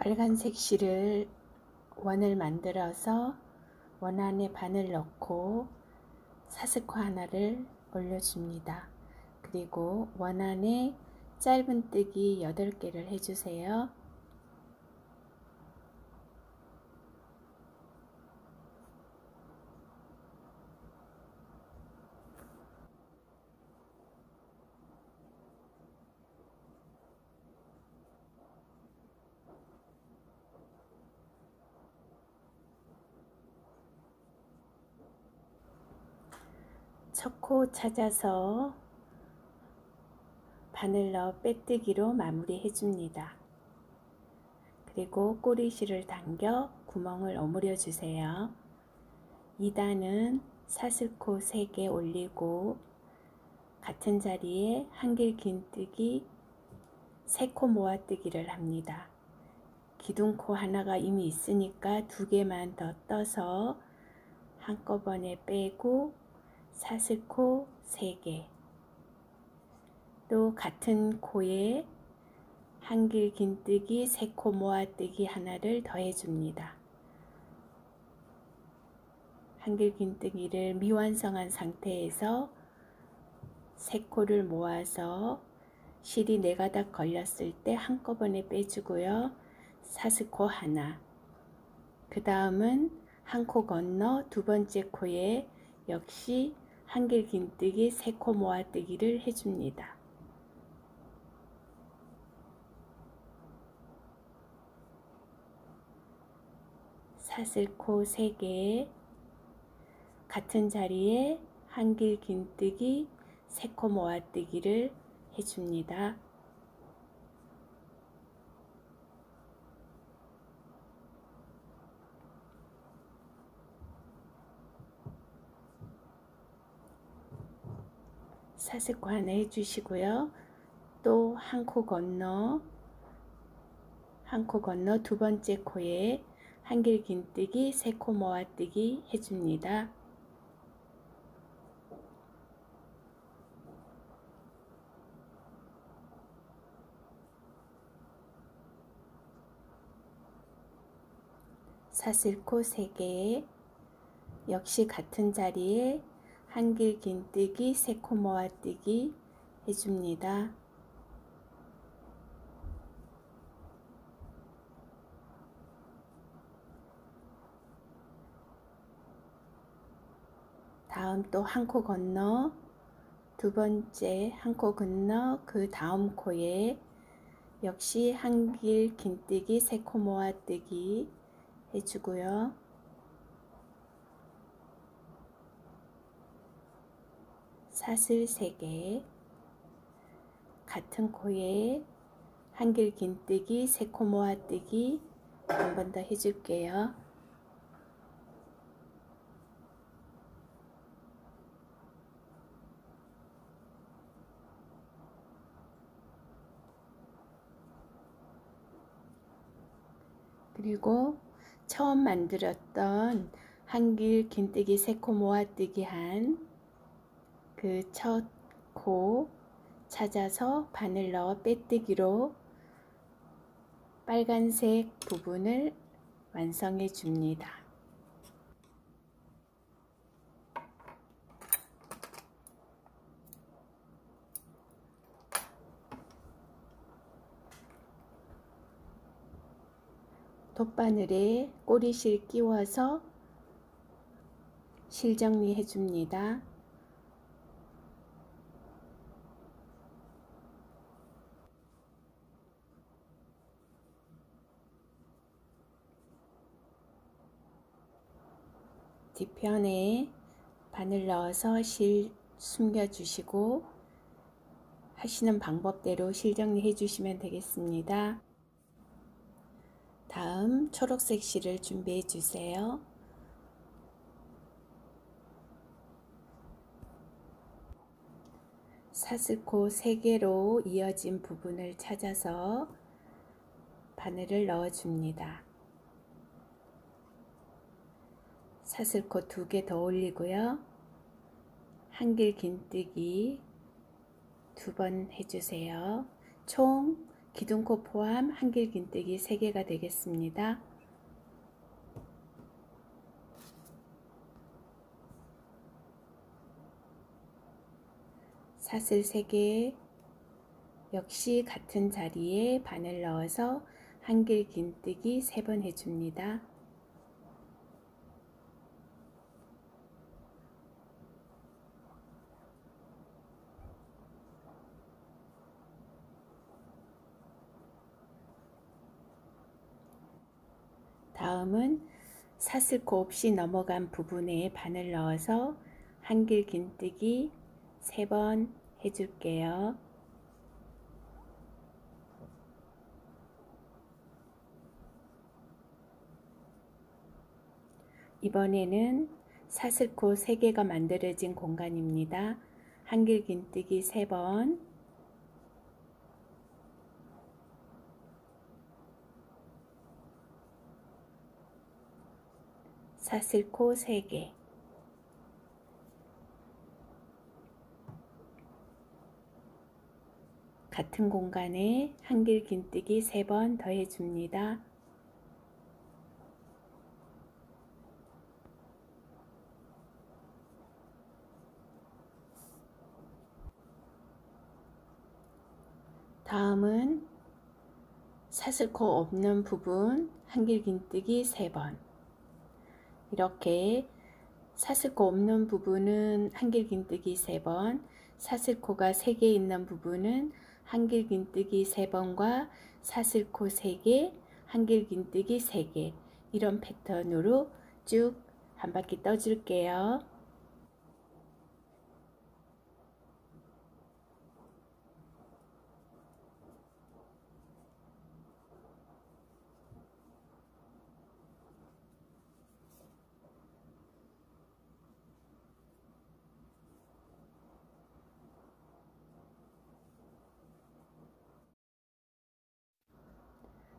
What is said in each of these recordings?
빨간색 실을 원을 만들어서 원 안에 바늘 넣고 사스코 하나를 올려줍니다. 그리고 원 안에 짧은뜨기 8개를 해주세요. 첫 코 찾아서 바늘 넣어 빼뜨기로 마무리 해줍니다. 그리고 꼬리실을 당겨 구멍을 오므려 주세요. 2단은 사슬코 3개 올리고 같은 자리에 한길 긴뜨기 3코 모아뜨기를 합니다. 기둥코 하나가 이미 있으니까 2개만 더 떠서 한꺼번에 빼고 사슬코 3개, 또 같은 코에 한길 긴뜨기 3코 모아뜨기 하나를 더해 줍니다. 한길 긴뜨기를 미완성한 상태에서 3코를 모아서 실이 4가닥 걸렸을 때 한꺼번에 빼주고요. 사슬코 하나, 그 다음은 한 코 건너 두 번째 코에 역시 한길 긴뜨기 3코 모아뜨기를 해줍니다. 사슬코 3개, 같은 자리에 한길 긴뜨기 3코 모아뜨기를 해줍니다. 사슬코 하나 해주시고요. 또 한 코 건너 두 번째 코에 한길 긴뜨기 3코 모아뜨기 해줍니다. 사슬코 3개, 역시 같은 자리에 한길 긴뜨기 3코 모아뜨기 해줍니다. 다음 또 한 코 건너 두 번째 한 코 건너 그 다음 코에 역시 한길 긴뜨기 3코 모아뜨기 해주고요. 사슬 3개, 같은 코에 한길 긴뜨기 3코 모아뜨기 한 번 더 해줄게요. 그리고 처음 만들었던 한길 긴뜨기 3코 모아뜨기 한 그 첫 코 찾아서 바늘 넣어 빼뜨기로 빨간색 부분을 완성해 줍니다. 돗바늘에 꼬리실 끼워서 실 정리해 줍니다. 뒤편에 바늘 넣어서 실 숨겨 주시고 하시는 방법대로 실 정리해 주시면 되겠습니다. 다음 초록색 실을 준비해 주세요. 사슬코 3개로 이어진 부분을 찾아서 바늘을 넣어 줍니다. 사슬코 2개 더 올리고요. 한길 긴뜨기 2번 해주세요. 총 기둥코 포함 한길긴뜨기 3개가 되겠습니다. 사슬 3개, 역시 같은 자리에 바늘 넣어서 한길긴뜨기 3번 해줍니다. 다음은 사슬코 없이 넘어간 부분에 바늘 넣어서 한길긴뜨기 3번 해줄게요. 이번에는 사슬코 3개가 만들어진 공간입니다. 한길긴뜨기 3번, 사슬코 3개, 같은 공간에 한길긴뜨기 3번 더해줍니다. 다음은 사슬코 없는 부분 한길긴뜨기 3번, 이렇게 사슬코 없는 부분은 한길긴뜨기 3번, 사슬코가 3개 있는 부분은 한길긴뜨기 3번과 사슬코 3개, 한길긴뜨기 3개, 이런 패턴으로 쭉 한 바퀴 떠줄게요.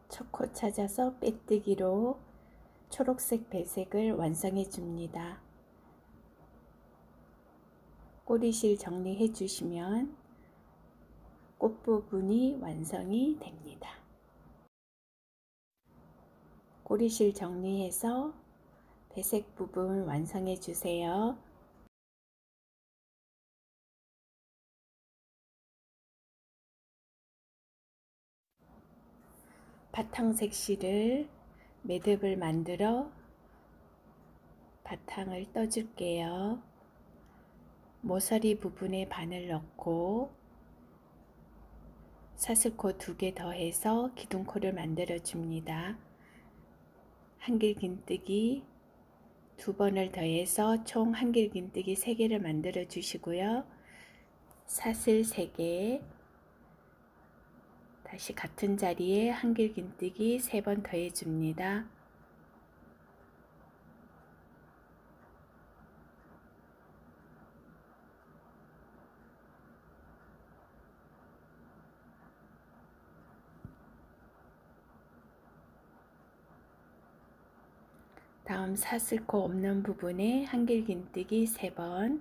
첫 코 찾아서 빼뜨기로 초록색 배색을 완성해 줍니다. 꼬리실 정리해 주시면 꽃 부분이 완성이 됩니다. 꼬리실 정리해서 배색 부분 완성해 주세요. 바탕색 실을 매듭을 만들어 바탕을 떠줄게요. 모서리 부분에 바늘 넣고 사슬코 2개 더해서 기둥코를 만들어 줍니다. 한길긴뜨기 2번을 더해서 총 한길긴뜨기 3개를 만들어 주시고요. 사슬 3개, 다시 같은 자리에 한길긴뜨기 3번 더해 줍니다. 다음 사슬코 없는 부분에 한길긴뜨기 3번,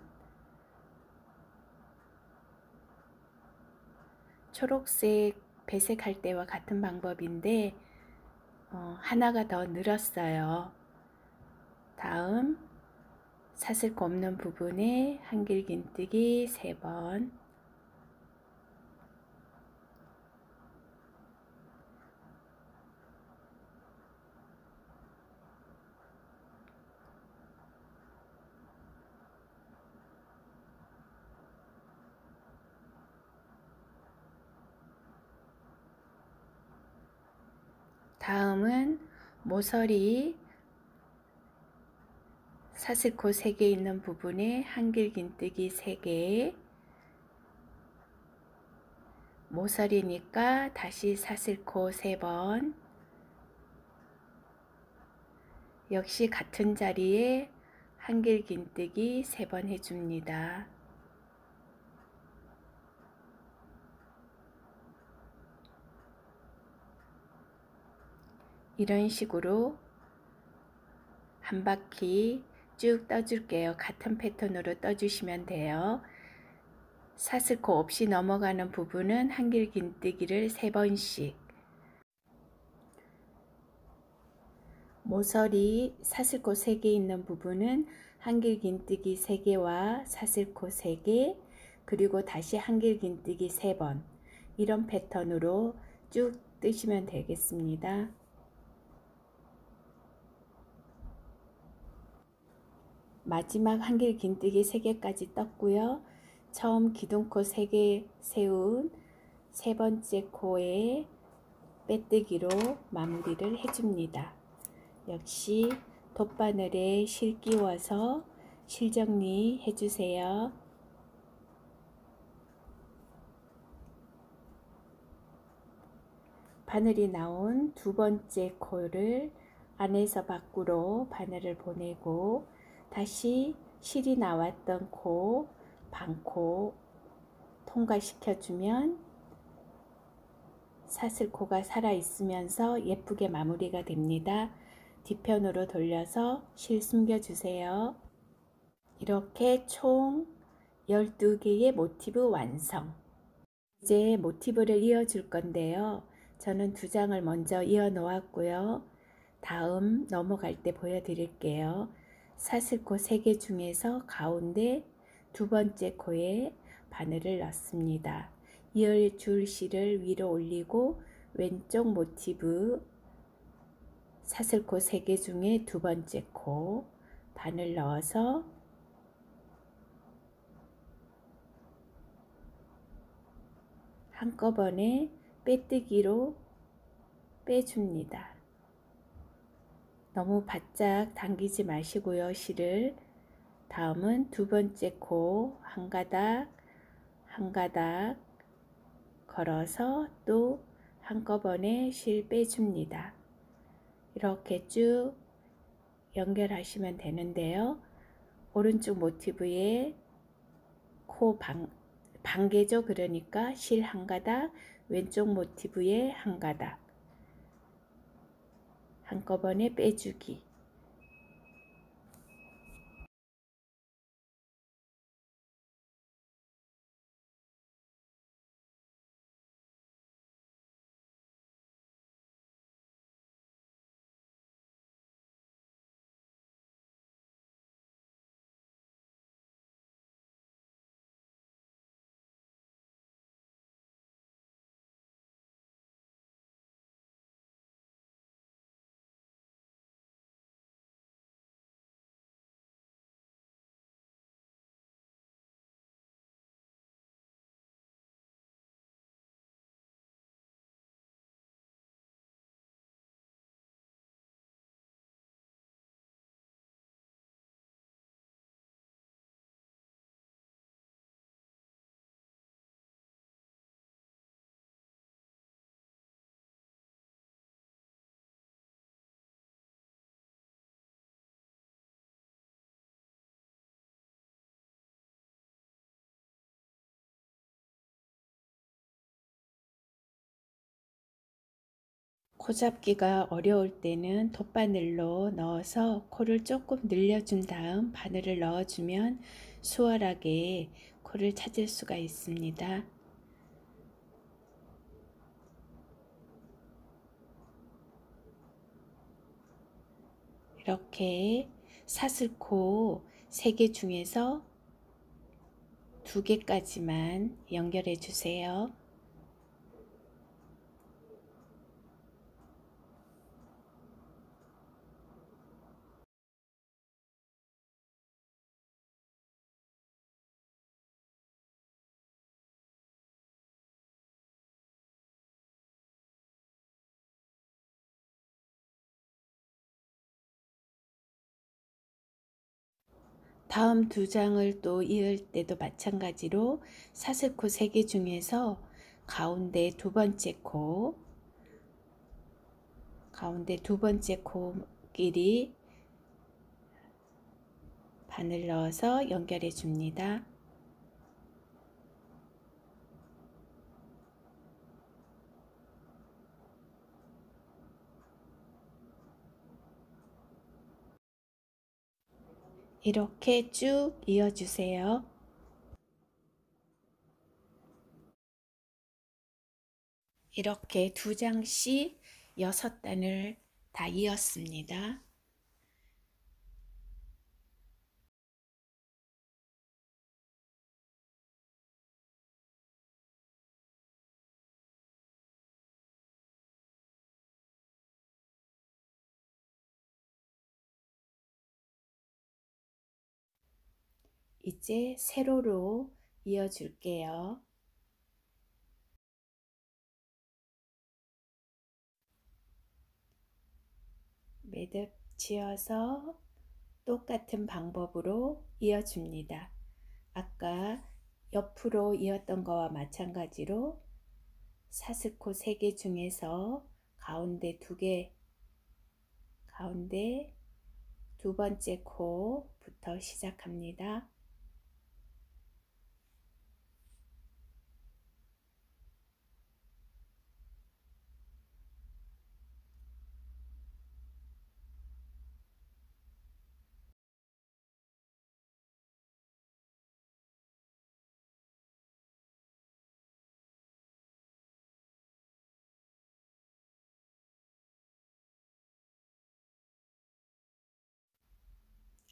초록색 배색할 때와 같은 방법인데 하나가 더 늘었어요. 다음 사슬코 없는 부분에 한길긴뜨기 3번, 다음은 모서리 사슬코 3개 있는 부분에 한길긴뜨기 3개, 모서리니까 다시 사슬코 3번, 역시 같은 자리에 한길긴뜨기 3번 해줍니다. 이런 식으로 한 바퀴 쭉 떠줄게요. 같은 패턴으로 떠주시면 돼요. 사슬코 없이 넘어가는 부분은 한길긴뜨기를 3번씩, 모서리 사슬코 3개 있는 부분은 한길긴뜨기 3개와 사슬코 3개, 그리고 다시 한길긴뜨기 3번, 이런 패턴으로 쭉 뜨시면 되겠습니다. 마지막 한길긴뜨기 3개까지 떴고요. 처음 기둥코 3개 세운 3번째 코에 빼뜨기로 마무리를 해줍니다. 역시 돗바늘에 실 끼워서 실 정리 해주세요. 바늘이 나온 2번째 코를 안에서 밖으로 바늘을 보내고 다시 실이 나왔던 코, 반코 통과시켜주면 사슬코가 살아있으면서 예쁘게 마무리가 됩니다. 뒤편으로 돌려서 실 숨겨주세요. 이렇게 총 12개의 모티브 완성. 이제 모티브를 이어줄 건데요. 저는 2장을 먼저 이어 놓았고요. 다음 넘어갈 때 보여드릴게요. 사슬코 3개 중에서 가운데 2번째 코에 바늘을 넣습니다. 이어줄 실을 위로 올리고 왼쪽 모티브 사슬코 3개 중에 2번째 코 바늘 넣어서 한꺼번에 빼뜨기로 빼줍니다. 너무 바짝 당기지 마시고요. 실을. 다음은 2번째 코 한 가닥 한 가닥 걸어서 또 한꺼번에 실 빼줍니다. 이렇게 쭉 연결하시면 되는데요. 오른쪽 모티브에 코 반개죠. 그러니까 실 한 가닥, 왼쪽 모티브에 한 가닥 한꺼번에 빼주기. 코 잡기가 어려울 때는 돗바늘로 넣어서 코를 조금 늘려준 다음 바늘을 넣어주면 수월하게 코를 찾을 수가 있습니다. 이렇게 사슬코 3개 중에서 2개까지만 연결해 주세요. 다음 2장을 또 이을 때도 마찬가지로 사슬코 3개 중에서 가운데 2번째 코, 가운데 2번째 코끼리 바늘 넣어서 연결해 줍니다. 이렇게 쭉 이어주세요. 이렇게 2장씩 6단을 다 이었습니다. 이제 세로로 이어줄게요. 매듭 지어서 똑같은 방법으로 이어줍니다. 아까 옆으로 이었던 거와 마찬가지로 사슬코 3개 중에서 가운데 2개, 가운데 2번째 코부터 시작합니다.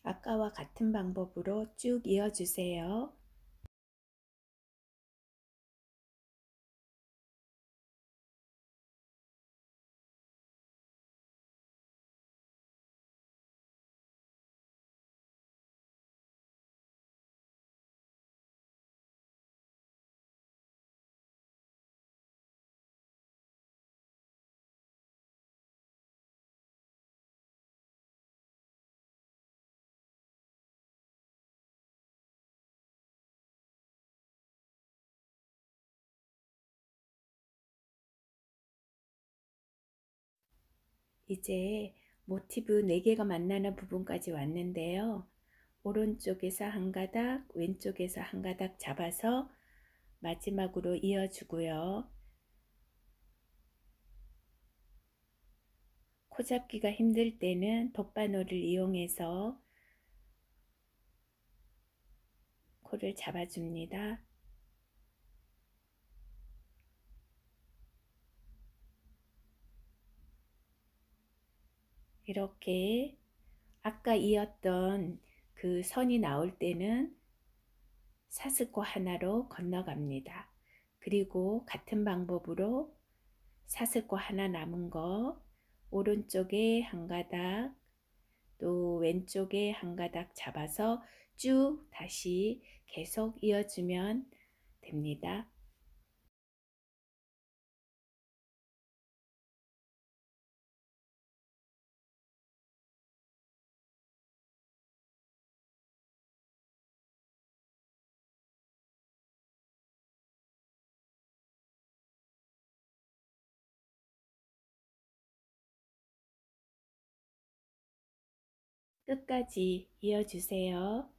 아까와 같은 방법으로 쭉 이어주세요. 이제 모티브 4개가 만나는 부분까지 왔는데요. 오른쪽에서 한 가닥, 왼쪽에서 한 가닥 잡아서 마지막으로 이어주고요. 코 잡기가 힘들 때는 돗바늘을 이용해서 코를 잡아줍니다. 이렇게 아까 이었던 그 선이 나올 때는 사슬코 하나로 건너갑니다. 그리고 같은 방법으로 사슬코 하나 남은 거 오른쪽에 한 가닥 또 왼쪽에 한 가닥 잡아서 쭉 다시 계속 이어주면 됩니다. 끝까지 이어주세요.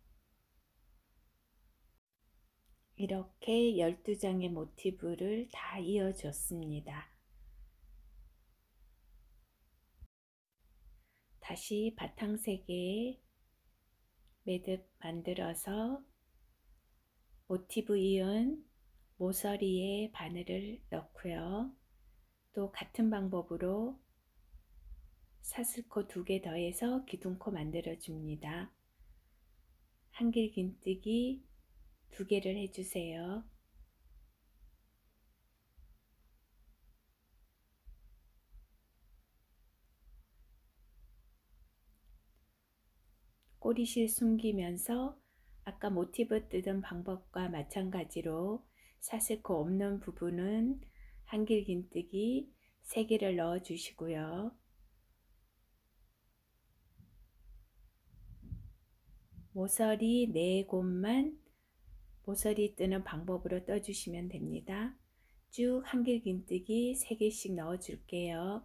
이렇게 12장의 모티브를 다 이어줬습니다. 다시 바탕색에 매듭 만들어서 모티브 이은 모서리에 바늘을 넣고요. 또 같은 방법으로 사슬코 2개 더해서 기둥코 만들어 줍니다. 한길긴뜨기 2개를 해주세요. 꼬리실 숨기면서 아까 모티브 뜯은 방법과 마찬가지로 사슬코 없는 부분은 한길긴뜨기 3개를 넣어 주시고요. 모서리 4곳만 모서리 뜨는 방법으로 떠주시면 됩니다. 쭉 한길긴뜨기 3개씩 넣어 줄게요.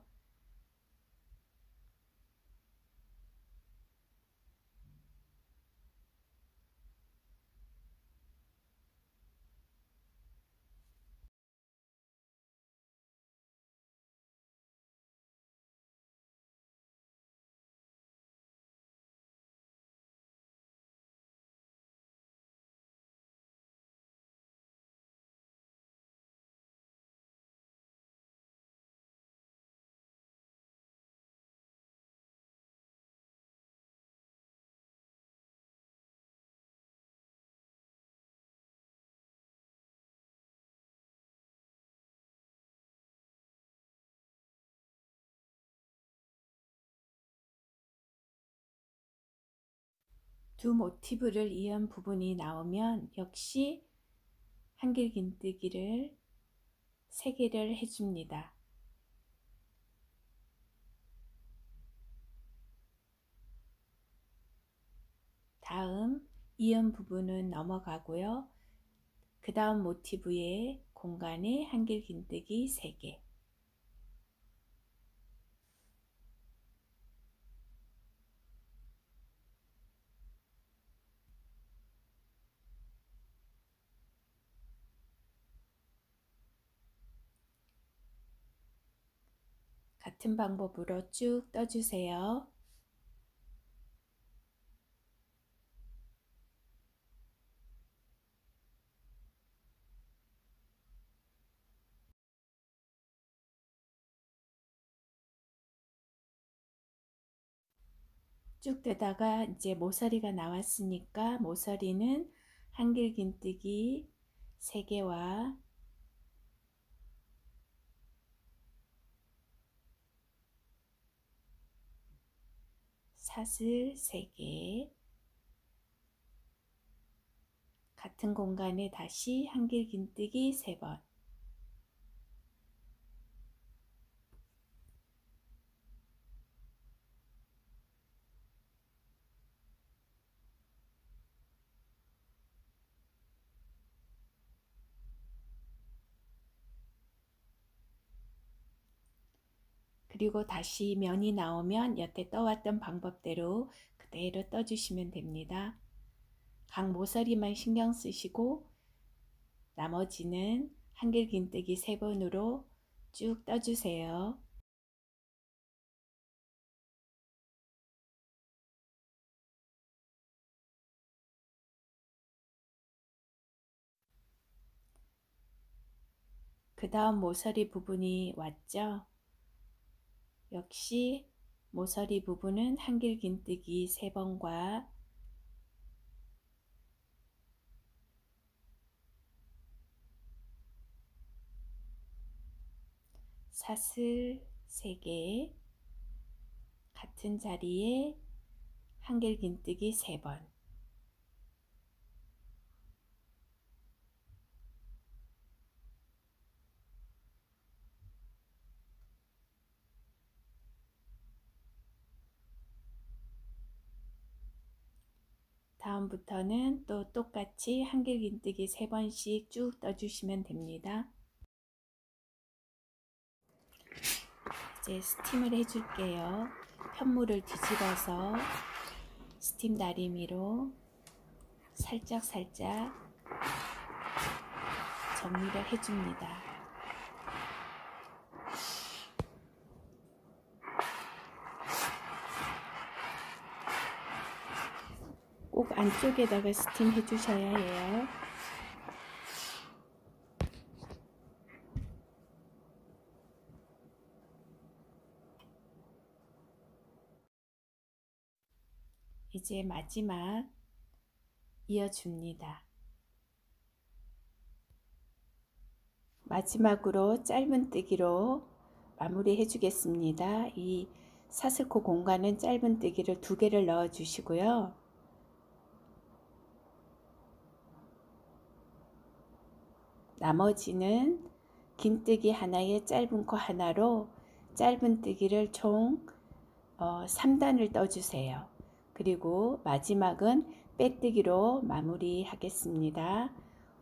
두 모티브를 이은 부분이 나오면 역시 한길긴뜨기를 3개를 해줍니다. 다음 이은 부분은 넘어가고요. 그 다음 모티브의 공간에 한길긴뜨기 3개. 같은 방법으로 쭉 떠주세요. 쭉 뜨다가 이제 모서리가 나왔으니까 모서리는 한길긴뜨기 3개와 사슬 3개, 같은 공간에 다시 한길긴뜨기 3번. 그리고 다시 면이 나오면 여태 떠왔던 방법대로 그대로 떠주시면 됩니다. 각 모서리만 신경 쓰시고 나머지는 한길긴뜨기 3번으로 쭉 떠주세요. 그 다음 모서리 부분이 왔죠? 역시 모서리 부분은 한길긴뜨기 3번과 사슬 3개, 같은 자리에 한길긴뜨기 3번. 다음부터는 또 똑같이 한길긴뜨기 3번씩 쭉 떠주시면 됩니다. 이제 스팀을 해줄게요. 편물을 뒤집어서 스팀 다리미로 살짝 정리를 해줍니다. 꼭 안쪽에다가 스팀 해주셔야 해요. 이제 마지막 이어줍니다. 마지막으로 짧은뜨기로 마무리 해주겠습니다. 이 사슬코 공간은 짧은뜨기를 2개를 넣어 주시고요. 나머지는 긴뜨기 하나에 짧은 코 하나로 짧은뜨기를 총 3단을 떠주세요. 그리고 마지막은 빼뜨기로 마무리 하겠습니다.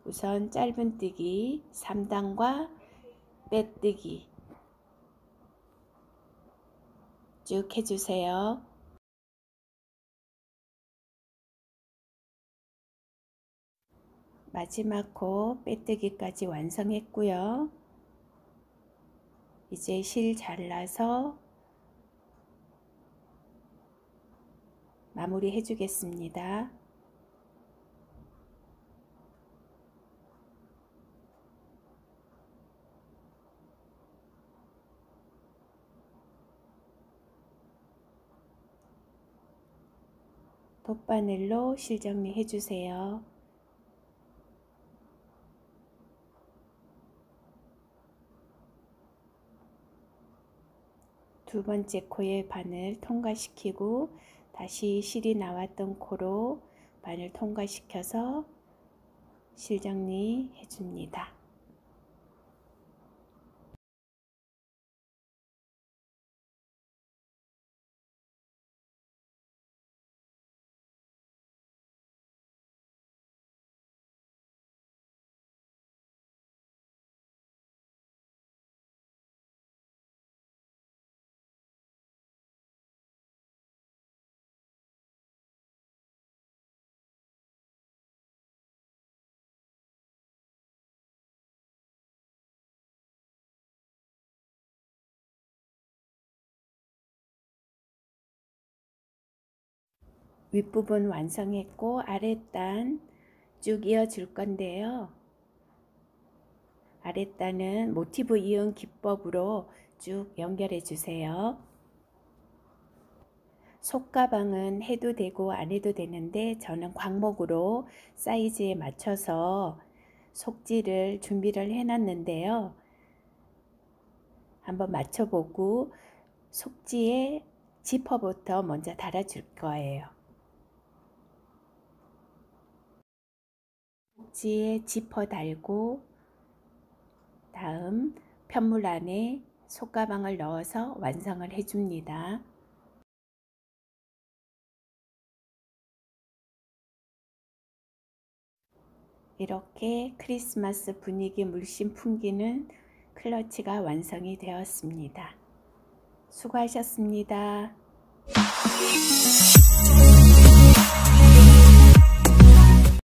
우선 짧은뜨기 3단과 빼뜨기 쭉 해주세요. 마지막 코 빼뜨기까지 완성했고요. 이제 실 잘라서 마무리 해주겠습니다. 돗바늘로 실 정리해 주세요. 두 번째 코의 바늘 통과시키고 다시 실이 나왔던 코로 반을 통과시켜서 실정리 해줍니다. 윗부분 완성했고 아랫단 쭉 이어줄 건데요. 아랫단은 모티브 이응 기법으로 쭉 연결해 주세요. 속가방은 해도 되고 안 해도 되는데 저는 광목으로 사이즈에 맞춰서 속지를 준비를 해 놨는데요. 한번 맞춰보고 속지에 지퍼부터 먼저 달아줄 거예요. 속지에 지퍼 달고 다음 편물 안에 속가방을 넣어서 완성을 해줍니다. 이렇게 크리스마스 분위기 물씬 풍기는 클러치가 완성이 되었습니다. 수고하셨습니다.